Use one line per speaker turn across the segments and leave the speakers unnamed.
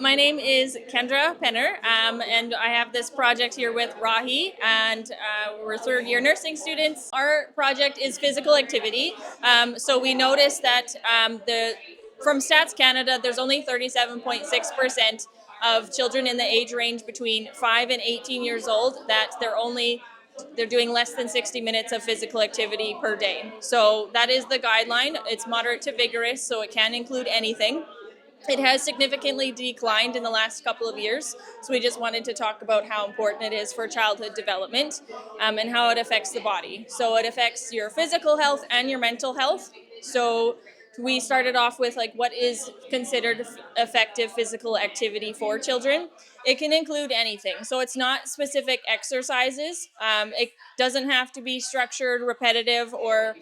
My name is Kendra Penner, and I have this project here with Rahi, and we're third-year nursing students. Our project is physical activity. So we noticed that from Stats Canada, there's only 37.6% of children in the age range between 5 and 18 years old that they're doing less than 60 minutes of physical activity per day. So that is the guideline. It's moderate to vigorous, so it can include anything. It has significantly declined in the last couple of years, so we just wanted to talk about how important it is for childhood development and how it affects the body. So it affects your physical health and your mental health. So we started off with what is considered effective physical activity for children. It can include anything. So it's not specific exercises. It doesn't have to be structured, repetitive, or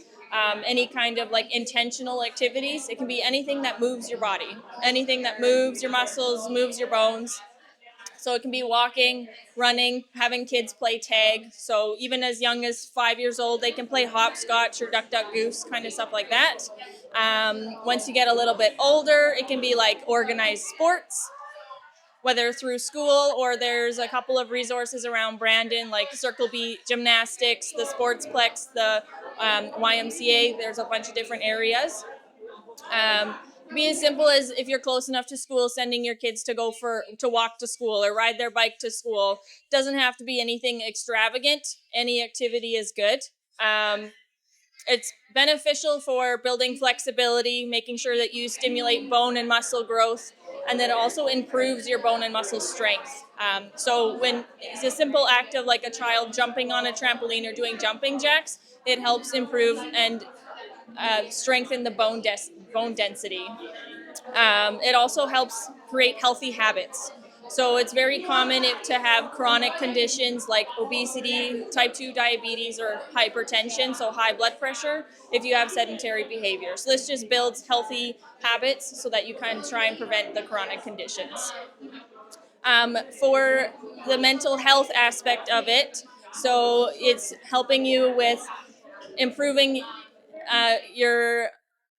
any kind of intentional activities. It can be anything that moves your body, anything that moves your muscles, moves your bones. So it can be walking, running, having kids play tag. So even as young as 5 years old, they can play hopscotch or duck, duck, goose, kind of stuff like that. Once you get a little bit older, it can be like organized sports, whether through school or there's a couple of resources around Brandon, like Circle Beat Gymnastics, the Sportsplex, the YMCA. There's a bunch of different areas. Be as simple as, if you're close enough to school, sending your kids to walk to school or ride their bike to school. Doesn't have to be anything extravagant. Any activity is good. It's beneficial for building flexibility, making sure that you stimulate bone and muscle growth, and then it also improves your bone and muscle strength. So when it's a simple act of a child jumping on a trampoline or doing jumping jacks, it helps improve and strengthen the bone density. It also helps create healthy habits. So it's very common to have chronic conditions like obesity, type 2 diabetes, or hypertension, so high blood pressure, if you have sedentary behavior. So this just builds healthy habits so that you can try and prevent the chronic conditions. For the mental health aspect of it, so it's helping you with improving your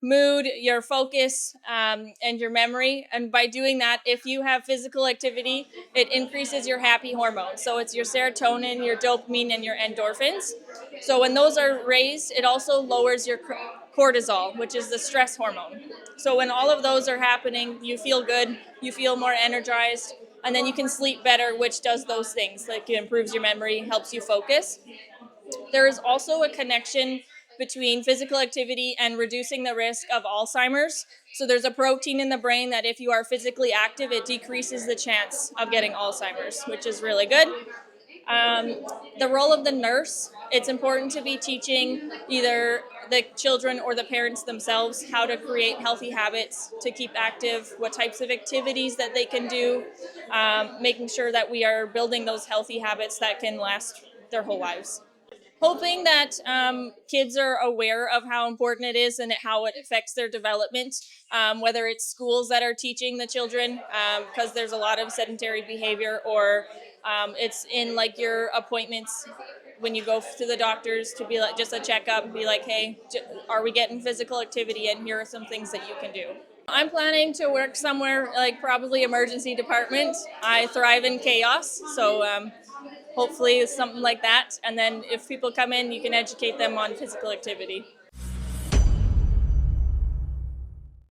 mood, your focus, and your memory. And by doing that, if you have physical activity, it increases your happy hormones. So it's your serotonin, your dopamine, and your endorphins. So when those are raised, it also lowers your cortisol, which is the stress hormone. So when all of those are happening, you feel good, you feel more energized, and then you can sleep better, which does those things. It improves your memory, helps you focus. There is also a connection between physical activity and reducing the risk of Alzheimer's. So there's a protein in the brain that if you are physically active, it decreases the chance of getting Alzheimer's, which is really good. The role of the nurse, it's important to be teaching either the children or the parents themselves how to create healthy habits to keep active, what types of activities that they can do, making sure that we are building those healthy habits that can last their whole lives. Hoping that kids are aware of how important it is and how it affects their development, whether it's schools that are teaching the children, because there's a lot of sedentary behavior, or it's in your appointments when you go to the doctors to be just a checkup and be hey, are we getting physical activity, and here are some things that you can do. I'm planning to work somewhere probably emergency department. I thrive in chaos, so hopefully something like that. And then if people come in, you can educate them on physical activity.